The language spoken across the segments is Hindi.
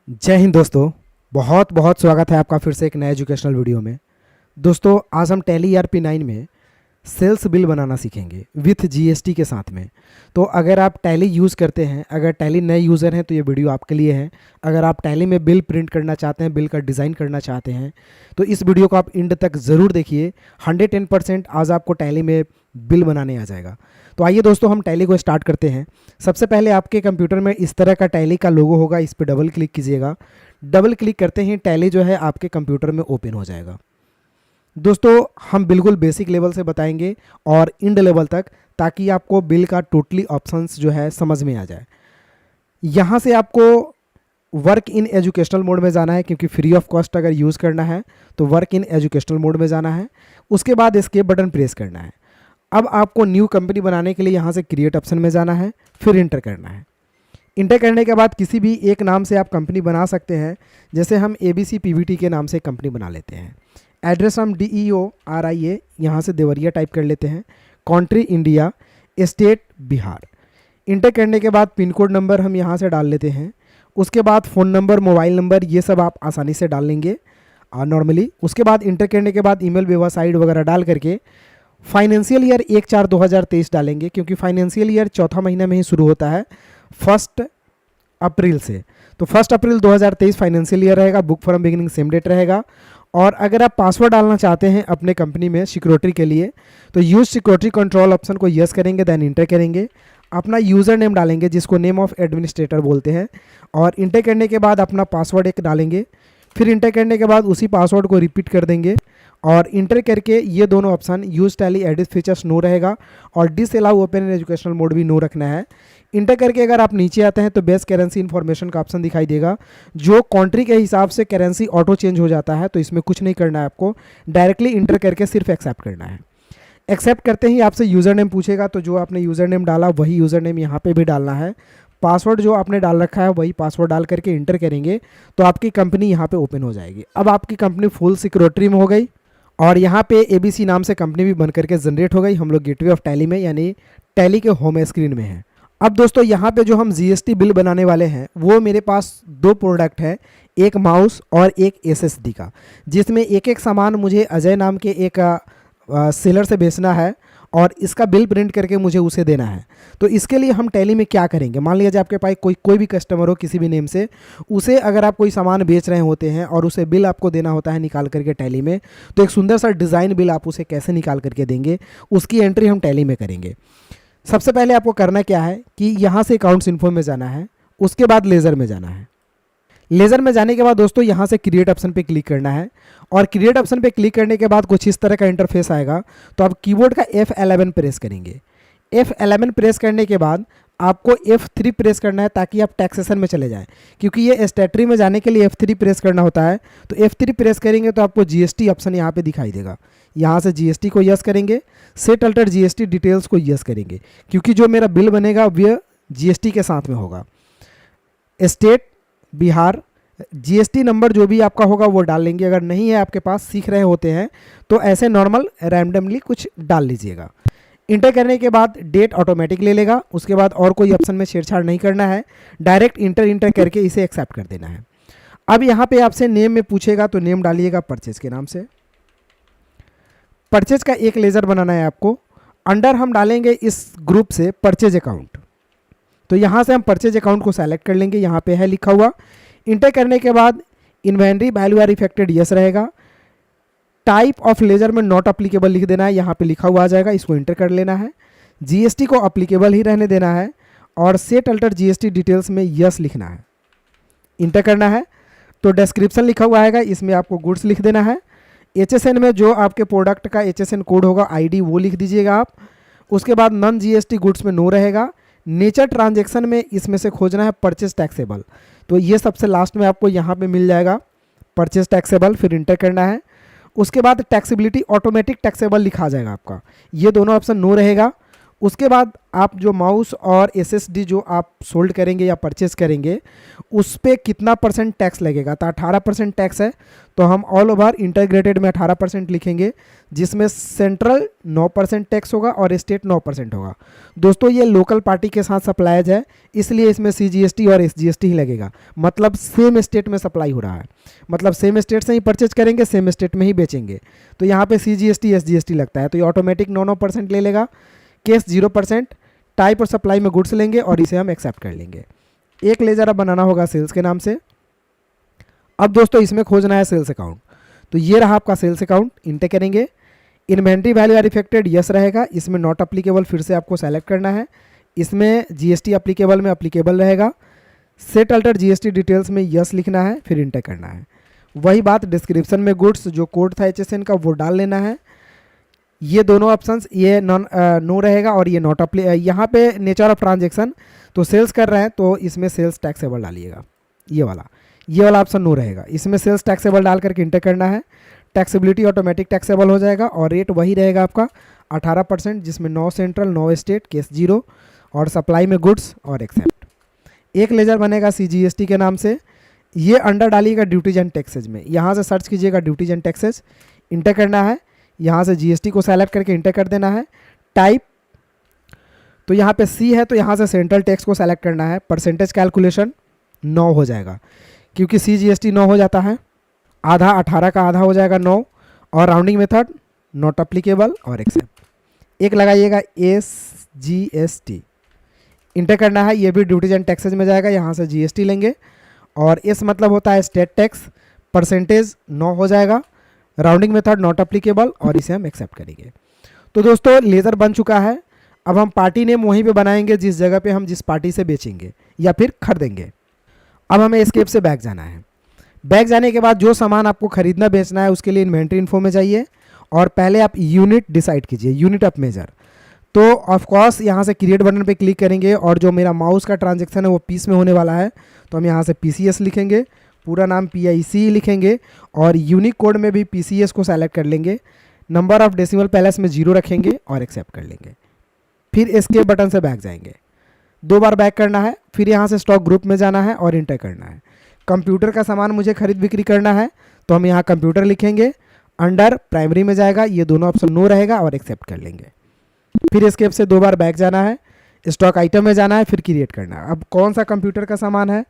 जय हिंद दोस्तों। बहुत बहुत स्वागत है आपका फिर से एक नए एजुकेशनल वीडियो में। दोस्तों आज हम टैली ERP9 में सेल्स बिल बनाना सीखेंगे विथ जीएसटी के साथ में। तो अगर आप टैली यूज़ करते हैं, अगर टैली नए यूज़र हैं तो ये वीडियो आपके लिए है। अगर आप टैली में बिल प्रिंट करना चाहते हैं, बिल का डिज़ाइन करना चाहते हैं तो इस वीडियो को आप एंड तक ज़रूर देखिए। 110% आज आपको टैली में बिल बनाने आ जाएगा। तो आइए दोस्तों हम टैली को स्टार्ट करते हैं। सबसे पहले आपके कंप्यूटर में इस तरह का टैली का लोगो होगा, इस पर डबल क्लिक कीजिएगा। डबल क्लिक करते ही टैली जो है आपके कंप्यूटर में ओपन हो जाएगा। दोस्तों हम बिल्कुल बेसिक लेवल से बताएंगे और इंड लेवल तक, ताकि आपको बिल का टोटली ऑप्शंस जो है समझ में आ जाए। यहाँ से आपको वर्क इन एजुकेशनल मोड में जाना है, क्योंकि फ्री ऑफ कॉस्ट अगर यूज़ करना है तो वर्क इन एजुकेशनल मोड में जाना है। उसके बाद एस्केप बटन प्रेस करना है। अब आपको न्यू कंपनी बनाने के लिए यहाँ से क्रिएट ऑप्शन में जाना है, फिर इंटर करना है। इंटर करने के बाद किसी भी एक नाम से आप कंपनी बना सकते हैं। जैसे हम ABC PVT के नाम से कंपनी बना लेते हैं। एड्रेस हम DEORIA यहाँ से देवरिया टाइप कर लेते हैं। Country India, state Bihar. Inter करने के बाद पिन कोड नंबर हम यहाँ से डाल लेते हैं। उसके बाद फ़ोन नंबर, मोबाइल नंबर, ये सब आप आसानी से डाल लेंगे नॉर्मली। उसके बाद इंटर करने के बाद ईमेल, वेबसाइट वगैरह डाल करके फाइनेंशियल ईयर 1/4/2023 डालेंगे, क्योंकि फाइनेंशियल ईयर चौथा महीना में ही शुरू होता है 1 अप्रैल से। तो 1 अप्रैल 2023 फाइनेंशियल ईयर रहेगा। Book from beginning same date रहेगा। और अगर आप पासवर्ड डालना चाहते हैं अपने कंपनी में सिक्योरिटी के लिए तो यूज़ सिक्योरिटी कंट्रोल ऑप्शन को यस करेंगे, देन इंटर करेंगे। अपना यूज़र नेम डालेंगे, जिसको नेम ऑफ एडमिनिस्ट्रेटर बोलते हैं, और इंटर करने के बाद अपना पासवर्ड एक डालेंगे। फिर इंटर करने के बाद उसी पासवर्ड को रिपीट कर देंगे और इंटर करके ये दोनों option use Tally edit features no रहेगा और disallow open in educational mode भी नो रखना है। इंटर करके अगर आप नीचे आते हैं तो बेस्ट करेंसी इन्फॉर्मेशन का ऑप्शन दिखाई देगा, जो कंट्री के हिसाब से करेंसी ऑटो चेंज हो जाता है। तो इसमें कुछ नहीं करना है आपको, डायरेक्टली इंटर करके सिर्फ एक्सेप्ट करना है। एक्सेप्ट करते ही आपसे यूज़र नेम पूछेगा, तो जो आपने यूज़र नेम डाला वही यूज़र नेम यहाँ पे भी डालना है। पासवर्ड जो आपने डाल रखा है वही पासवर्ड डाल करके इंटर करेंगे तो आपकी कंपनी यहाँ पे ओपन हो जाएगी। अब आपकी कंपनी फुल सिक्योरिटी में हो गई और यहाँ पे ABC नाम से कंपनी भी बन करके जनरेट हो गई। हम लोग गेटवे ऑफ टैली में यानी टैली के होम स्क्रीन में हैं। अब दोस्तों यहाँ पे जो हम GST बिल बनाने वाले हैं वो मेरे पास 2 प्रोडक्ट है, एक माउस और एक SSD का, जिसमें एक एक सामान मुझे अजय नाम के एक सेलर से बेचना है और इसका बिल प्रिंट करके मुझे उसे देना है। तो इसके लिए हम टैली में क्या करेंगे, मान लीजिए आपके पास कोई भी कस्टमर हो किसी भी नेम से, उसे अगर आप कोई सामान बेच रहे होते हैं और उसे बिल आपको देना होता है निकाल करके टैली में, तो एक सुंदर सा डिज़ाइन बिल आप उसे कैसे निकाल करके देंगे, उसकी एंट्री हम टैली में करेंगे। सबसे पहले आपको करना क्या है कि यहाँ से अकाउंट्स इन्फो में जाना है, उसके बाद लेज़र में जाना है। लेज़र में जाने के बाद दोस्तों यहाँ से क्रिएट ऑप्शन पे क्लिक करना है और क्रिएट ऑप्शन पे क्लिक करने के बाद कुछ इस तरह का इंटरफेस आएगा। तो आप कीबोर्ड का F11 प्रेस करेंगे। F11 प्रेस करने के बाद आपको F3 प्रेस करना है, ताकि आप टैक्सेशन में चले जाएं, क्योंकि ये स्टैट्यूटरी में जाने के लिए F3 प्रेस करना होता है। तो F3 प्रेस करेंगे तो आपको GST ऑप्शन यहाँ पे दिखाई देगा। यहाँ से GST को यस करेंगे, सेट अल्टर GST डिटेल्स को यस करेंगे, क्योंकि जो मेरा बिल बनेगा वह GST के साथ में होगा। स्टेट बिहार, GST नंबर जो भी आपका होगा वो डाल लेंगे। अगर नहीं है आपके पास, सीख रहे होते हैं तो ऐसे नॉर्मल रैंडमली कुछ डाल लीजिएगा। इंटर करने के बाद डेट ऑटोमेटिक ले लेगा। उसके बाद और कोई ऑप्शन में छेड़छाड़ नहीं करना है, डायरेक्ट इंटर करके इसे एक्सेप्ट कर देना है। अब यहाँ पे आपसे नेम में पूछेगा तो नेम डालिएगा परचेज के नाम से। परचेज का एक लेज़र बनाना है आपको। अंडर हम डालेंगे इस ग्रुप से परचेज अकाउंट। तो यहाँ से हम परचेज अकाउंट को सेलेक्ट कर लेंगे, यहाँ पे है लिखा हुआ। इंटर करने के बाद inventory value are affected yes रहेगा। टाइप ऑफ लेजर में नॉट अप्लीकेबल लिख देना है, यहाँ पे लिखा हुआ आ जाएगा, इसको इंटर कर लेना है। GST को अप्लीकेबल ही रहने देना है और सेट अल्टर GST डिटेल्स में यस लिखना है, इंटर करना है। तो डिस्क्रिप्शन लिखा हुआ आएगा, इसमें आपको गुड्स लिख देना है। HSN में जो आपके प्रोडक्ट का HSN कोड होगा ID वो लिख दीजिएगा आप। उसके बाद नॉन GST गुड्स में नो रहेगा। नेचर ट्रांजैक्शन में इसमें से खोजना है परचेज टैक्सेबल, तो ये सबसे लास्ट में आपको यहाँ पे मिल जाएगा परचेज टैक्सेबल, फिर इंटर करना है। उसके बाद टैक्सेबिलिटी ऑटोमेटिक टैक्सेबल लिखा जाएगा आपका, ये दोनों ऑप्शन नो रहेगा। उसके बाद आप जो माउस और एसएसडी जो आप सोल्ड करेंगे या परचेस करेंगे उस पर कितना परसेंट टैक्स लगेगा। तो 18% टैक्स है, तो हम ऑल ओवर इंटीग्रेटेड में 18% लिखेंगे, जिसमें सेंट्रल 9% टैक्स होगा और स्टेट 9% होगा। दोस्तों ये लोकल पार्टी के साथ सप्लाईज है, इसलिए इसमें CGST और SGST ही लगेगा। मतलब सेम स्टेट में सप्लाई हो रहा है, मतलब सेम स्टेट से ही परचेज करेंगे, सेम स्टेट में ही बेचेंगे, तो यहाँ पे CGST SGST लगता है, तो ये ऑटोमेटिक 9% ले लेगा। केस 0%। टाइप और सप्लाई में गुड्स लेंगे और इसे हम एक्सेप्ट कर लेंगे। एक लेजर अब बनाना होगा सेल्स के नाम से। अब दोस्तों इसमें खोजना है सेल्स अकाउंट, तो ये रहा आपका सेल्स अकाउंट। इंटर करेंगे, inventory value are affected yes रहेगा, इसमें नॉट अप्लीकेबल फिर से आपको सेलेक्ट करना है, इसमें GST अप्लीकेबल में अप्लीकेबल रहेगा। सेट अल्टर GST डिटेल्स में यस लिखना है, फिर इंटर करना है। वही बात डिस्क्रिप्शन में गुड्स जो कोड था HSN का वो डाल लेना है। ये दोनों ऑप्शंस, ये नो रहेगा और ये नॉट अप्ली। यहाँ पे नेचर ऑफ ट्रांजेक्शन, तो सेल्स कर रहे हैं तो इसमें सेल्स टैक्सेबल डालिएगा, ये वाला ऑप्शन नो रहेगा। इसमें सेल्स टैक्सेबल डाल करके इंटर करना है। टैक्सेबिलिटी ऑटोमेटिक टैक्सेबल हो जाएगा और रेट वही रहेगा आपका 18%, जिसमें 9 सेंट्रल 9 स्टेट, केस 0 और सप्लाई में गुड्स और एक्सेप्ट। एक लेजर बनेगा CGST के नाम से, ये अंडर डालिएगा ड्यूटीज एंड टैक्सेज में। यहाँ से सर्च कीजिएगा ड्यूटीज एंड टैक्सेज, इंटर करना है। यहाँ से GST को सेलेक्ट करके इंटर कर देना है। टाइप, तो यहाँ पे C है, तो यहाँ से सेंट्रल टैक्स को सेलेक्ट करना है। परसेंटेज कैलकुलेशन 9 हो जाएगा, क्योंकि CGST 9 हो जाता है। आधा 18 का आधा हो जाएगा 9, और राउंडिंग मेथड नॉट अप्लीकेबल और एक्सेप्ट। एक लगाइएगा SGST, इंटर करना है। ये भी ड्यूटीज एंड टैक्सेज में जाएगा, यहाँ से GST लेंगे और S मतलब होता है स्टेट टैक्स। परसेंटेज 9 हो जाएगा, राउंडिंग मेथड नॉट अप्लीकेबल और इसे हम एक्सेप्ट करेंगे। तो दोस्तों लेज़र बन चुका है। अब हम पार्टी नेम वहीं पे बनाएंगे जिस जगह पे हम जिस पार्टी से बेचेंगे या फिर खरीदेंगे। अब हमें एस्केप से बैक जाना है। बैक जाने के बाद जो सामान आपको खरीदना बेचना है उसके लिए इन्वेंट्री इन्फो में जाइए और पहले आप यूनिट डिसाइड कीजिए, यूनिट ऑफ मेजर। तो ऑफकोर्स यहाँ से क्रिएट बटन पे क्लिक करेंगे और जो मेरा माउस का ट्रांजेक्शन है वो पीस में होने वाला है, तो हम यहाँ से PCS लिखेंगे, पूरा नाम PIC लिखेंगे और यूनिक कोड में भी PCS को सेलेक्ट कर लेंगे। नंबर ऑफ डेसिमल पैलेस में 0 रखेंगे और एक्सेप्ट कर लेंगे। फिर एस्केप बटन से बैक जाएंगे, 2 बार बैक करना है। फिर यहाँ से स्टॉक ग्रुप में जाना है और इंटर करना है। कंप्यूटर का सामान मुझे खरीद बिक्री करना है, तो हम यहाँ कंप्यूटर लिखेंगे। अंडर प्राइमरी में जाएगा, ये दोनों ऑप्शन नो रहेगा और एक्सेप्ट कर लेंगे। फिर एस्केप से 2 बार बैक जाना है, स्टॉक आइटम में जाना है, फिर क्रिएट करना है। अब कौन सा कंप्यूटर का सामान है,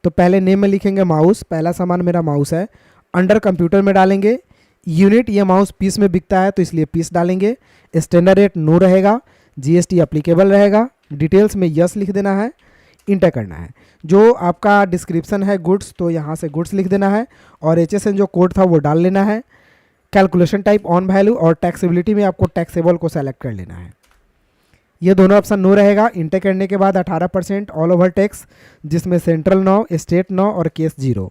तो पहले नेम में लिखेंगे माउस, पहला सामान मेरा माउस है। अंडर कंप्यूटर में डालेंगे यूनिट, ये माउस पीस में बिकता है तो इसलिए पीस डालेंगे। स्टैंडर्ड रेट नो रहेगा, GST अप्लीकेबल रहेगा। डिटेल्स में यस लिख देना है, इंटर करना है। जो आपका डिस्क्रिप्शन है गुड्स, तो यहाँ से गुड्स लिख देना है और HSN जो कोड था वो डाल लेना है। कैलकुलेशन टाइप ऑन वैल्यू और टैक्सेबिलिटी में आपको टैक्सेबल को सेलेक्ट कर लेना है। ये दोनों ऑप्शन नो रहेगा। इंटर करने के बाद 18% ऑल ओवर टैक्स, जिसमें सेंट्रल 9, स्टेट 9 और केस 0।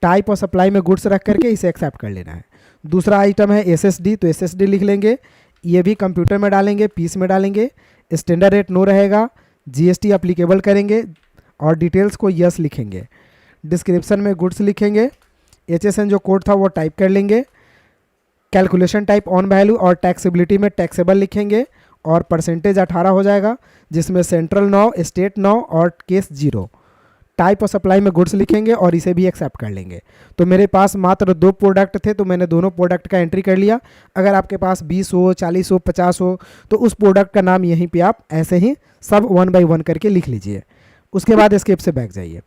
टाइप और सप्लाई में गुड्स रख करके इसे एक्सेप्ट कर लेना है। दूसरा आइटम है SSD, तो SSD लिख लेंगे, ये भी कंप्यूटर में डालेंगे, पीस में डालेंगे। स्टैंडर्ड रेट नो रहेगा, GST अप्लीकेबल करेंगे और डिटेल्स को यस लिखेंगे। डिस्क्रिप्शन में गुड्स लिखेंगे, HSN जो कोड था वो टाइप कर लेंगे। कैलकुलेशन टाइप ऑन वैल्यू और टैक्सेबिलिटी में टैक्सेबल लिखेंगे और परसेंटेज 18 हो जाएगा, जिसमें सेंट्रल 9, स्टेट 9 और केस 0। टाइप और सप्लाई में गुड्स लिखेंगे और इसे भी एक्सेप्ट कर लेंगे। तो मेरे पास मात्र 2 प्रोडक्ट थे, तो मैंने दोनों प्रोडक्ट का एंट्री कर लिया। अगर आपके पास 20 हो, 40 हो, 50 हो, तो उस प्रोडक्ट का नाम यहीं पे आप ऐसे ही सब 1 बाय 1 करके लिख लीजिए। उसके बाद एस्केप से बैक जाइए।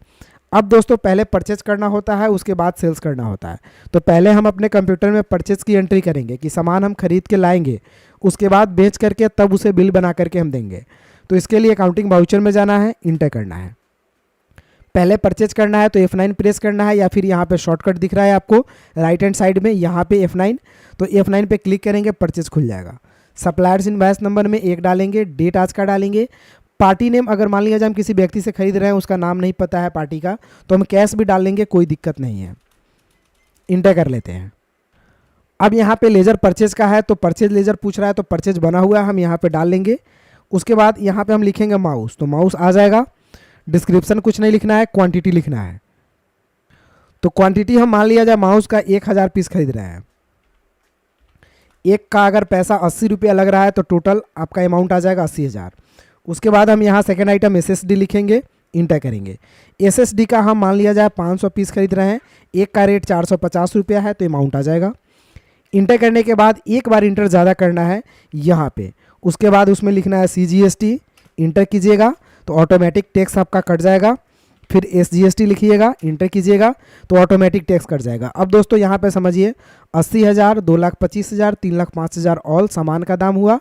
अब दोस्तों पहले परचेज करना होता है, उसके बाद सेल्स करना होता है। तो पहले हम अपने कंप्यूटर में परचेज की एंट्री करेंगे कि सामान हम खरीद के लाएंगे, उसके बाद बेच करके तब उसे बिल बना करके हम देंगे। तो इसके लिए अकाउंटिंग वाउचर में जाना है, इंटर करना है। पहले परचेज करना है तो F9 प्रेस करना है, या फिर यहाँ पे शॉर्टकट दिख रहा है आपको राइट हैंड साइड में, यहाँ पे F9, तो F9 पे क्लिक करेंगे, परचेज खुल जाएगा। सप्लायर्स इनवॉइस नंबर में 1 डालेंगे, डेट आज का डालेंगे। पार्टी नेम, अगर मान लिया जाए हम किसी व्यक्ति से खरीद रहे हैं, उसका नाम नहीं पता है पार्टी का, तो हम कैश भी डाल लेंगे, कोई दिक्कत नहीं है। इंटर कर लेते हैं। अब यहाँ पे लेजर परचेज का है, तो परचेज लेजर पूछ रहा है, तो परचेज बना हुआ है, हम यहाँ पे डाल लेंगे। उसके बाद यहाँ पे हम लिखेंगे माउस, तो माउस आ जाएगा। डिस्क्रिप्शन कुछ नहीं लिखना है, क्वांटिटी लिखना है। तो क्वांटिटी हम मान लिया जाए माउस का 1000 पीस खरीद रहे हैं, एक का अगर पैसा 80 रुपया लग रहा है तो टोटल आपका अमाउंट आ जाएगा 80,000। उसके बाद हम यहाँ सेकेंड आइटम SSD लिखेंगे, इंटर करेंगे। SSD का हम मान लिया जाए 500 पीस खरीद रहे हैं, एक का रेट 450 रुपया है तो अमाउंट आ जाएगा। इंटर करने के बाद एक बार इंटर ज़्यादा करना है यहाँ पे, उसके बाद उसमें लिखना है CGST, इंटर कीजिएगा तो ऑटोमेटिक टैक्स आपका कट जाएगा। फिर SGST लिखिएगा, इंटर कीजिएगा तो ऑटोमेटिक टैक्स कट जाएगा। अब दोस्तों यहाँ पे समझिए 80,000, 2,25,000, 3,05,000 ऑल सामान का दाम हुआ,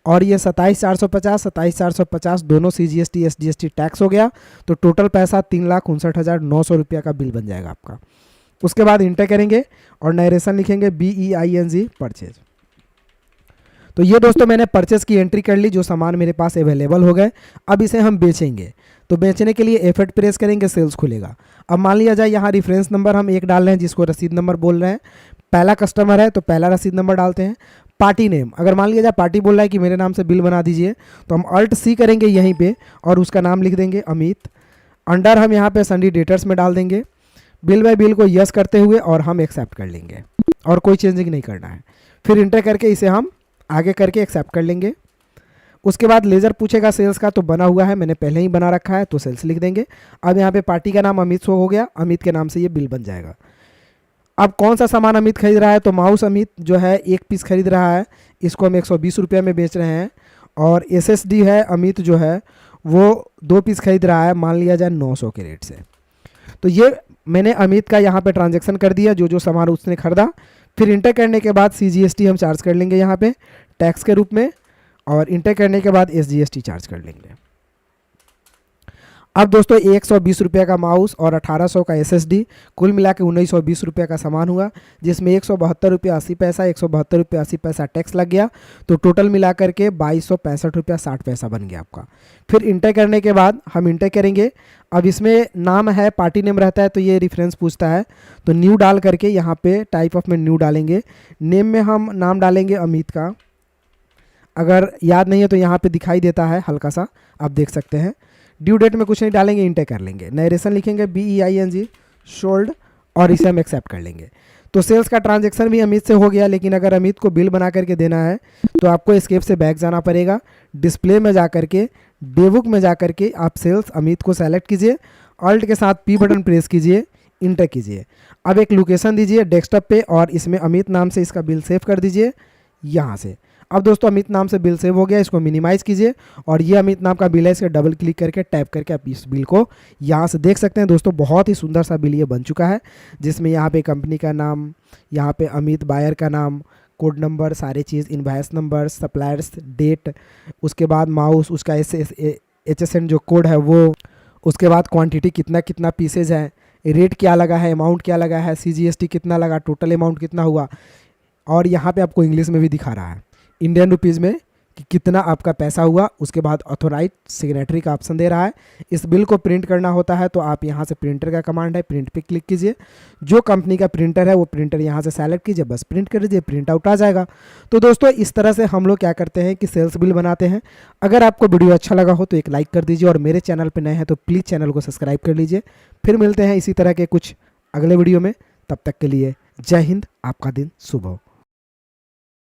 और ये 27,450, 27,450 दोनों CGST SGST टैक्स हो गया, तो टोटल पैसा 3,59,900 रुपया का बिल बन जाएगा आपका। उसके बाद इंटर करेंगे और नरेशन लिखेंगे BEING परचेज। तो ये दोस्तों मैंने परचेज की एंट्री कर ली, जो सामान मेरे पास अवेलेबल हो गए। अब इसे हम बेचेंगे, तो बेचने के लिए F8 प्रेस करेंगे, सेल्स खुलेगा। अब मान लिया जाए यहाँ रेफरेंस नंबर हम एक डाल रहे हैं, जिसको रसीद नंबर बोल रहे हैं। पहला कस्टमर है तो पहला रसीद नंबर डालते हैं। पार्टी नेम, अगर मान लिया जाए पार्टी बोल रहा है कि मेरे नाम से बिल बना दीजिए, तो हम Alt+C करेंगे यहीं पे और उसका नाम लिख देंगे अमित। अंडर हम यहाँ पे संडी डेटर्स में डाल देंगे, बिल बाय बिल को यस करते हुए और हम एक्सेप्ट कर लेंगे, और कोई चेंजिंग नहीं करना है। फिर इंटर करके इसे हम आगे करके एक्सेप्ट कर लेंगे। उसके बाद लेज़र पूछेगा सेल्स का, तो बना हुआ है, मैंने पहले ही बना रखा है तो सेल्स लिख देंगे। अब यहाँ पे पार्टी का नाम अमित शो हो गया, अमित के नाम से ये बिल बन जाएगा। अब कौन सा सामान अमित खरीद रहा है, तो माउस अमित जो है एक पीस खरीद रहा है, इसको हम 120 रुपये में बेच रहे हैं। और SSD है अमित जो है वो 2 पीस खरीद रहा है, मान लिया जाए 900 के रेट से। तो ये मैंने अमित का यहाँ पे ट्रांजैक्शन कर दिया, जो जो सामान उसने खरीदा। फिर इंटर करने के बाद CGST हम चार्ज कर लेंगे यहाँ पे टैक्स के रूप में, और इंटर करने के बाद SGST चार्ज कर लेंगे। अब दोस्तों 120 रुपये का माउस और 1800 का SSD, कुल मिला के 1920 रुपये का सामान हुआ, जिसमें 172 रुपये 80 पैसा, 172 रुपये 80 पैसा टैक्स लग गया, तो टोटल मिला करके 2265 रुपया 60 पैसा बन गया आपका। फिर इंटर करने के बाद हम इंटर करेंगे। अब इसमें नाम है, पार्टी नेम रहता है तो ये रेफरेंस पूछता है, तो न्यू डाल करके यहाँ पे टाइप ऑफ में न्यू डालेंगे। नेम में हम नाम डालेंगे अमित का, अगर याद नहीं है तो यहाँ पे दिखाई देता है हल्का सा, आप देख सकते हैं। ड्यू डेट में कुछ नहीं डालेंगे, इंटर कर लेंगे। नरेशन लिखेंगे BEING शोल्ड, और इसे हम एक्सेप्ट कर लेंगे। तो सेल्स का ट्रांजैक्शन भी अमित से हो गया, लेकिन अगर अमित को बिल बना करके देना है तो आपको एस्केप से बैक जाना पड़ेगा। डिस्प्ले में जा करके, डेबुक में जा करके आप सेल्स अमित को सेलेक्ट कीजिए, ऑल्ट के साथ P बटन प्रेस कीजिए, इंटर कीजिए। अब एक लोकेशन दीजिए डेस्कटॉप पे, और इसमें अमित नाम से इसका बिल सेव कर दीजिए यहाँ से। अब दोस्तों अमित नाम से बिल सेव हो गया, इसको मिनिमाइज कीजिए, और ये अमित नाम का बिल है, इसके डबल क्लिक करके टैप करके आप इस बिल को यहाँ से देख सकते हैं। दोस्तों बहुत ही सुंदर सा बिल ये बन चुका है, जिसमें यहाँ पे कंपनी का नाम, यहाँ पे अमित बायर का नाम, कोड नंबर, सारे चीज़, इनवॉइस नंबर, सप्लायर्स, डेट, उसके बाद माउस, उसका HSN जो कोड है वो, उसके बाद क्वांटिटी कितना कितना पीसेज है, रेट क्या लगा है, अमाउंट क्या लगा है, CGST कितना लगा, टोटल अमाउंट कितना हुआ, और यहाँ पे आपको इंग्लिश में भी दिखा रहा है इंडियन रुपीज़ में कि कितना आपका पैसा हुआ। उसके बाद ऑथोराइज सिग्नेटरी का ऑप्शन दे रहा है। इस बिल को प्रिंट करना होता है तो आप यहाँ से प्रिंटर का कमांड है, प्रिंट पे क्लिक कीजिए। जो कंपनी का प्रिंटर है वो प्रिंटर यहाँ से सेलेक्ट कीजिए, बस प्रिंट कर दीजिए, प्रिंट आउट आ जाएगा। तो दोस्तों इस तरह से हम लोग क्या करते हैं कि सेल्स बिल बनाते हैं। अगर आपको वीडियो अच्छा लगा हो तो एक लाइक कर दीजिए, और मेरे चैनल पर नए हैं तो प्लीज़ चैनल को सब्सक्राइब कर लीजिए। फिर मिलते हैं इसी तरह के कुछ अगले वीडियो में, तब तक के लिए जय हिंद, आपका दिन शुभ हो।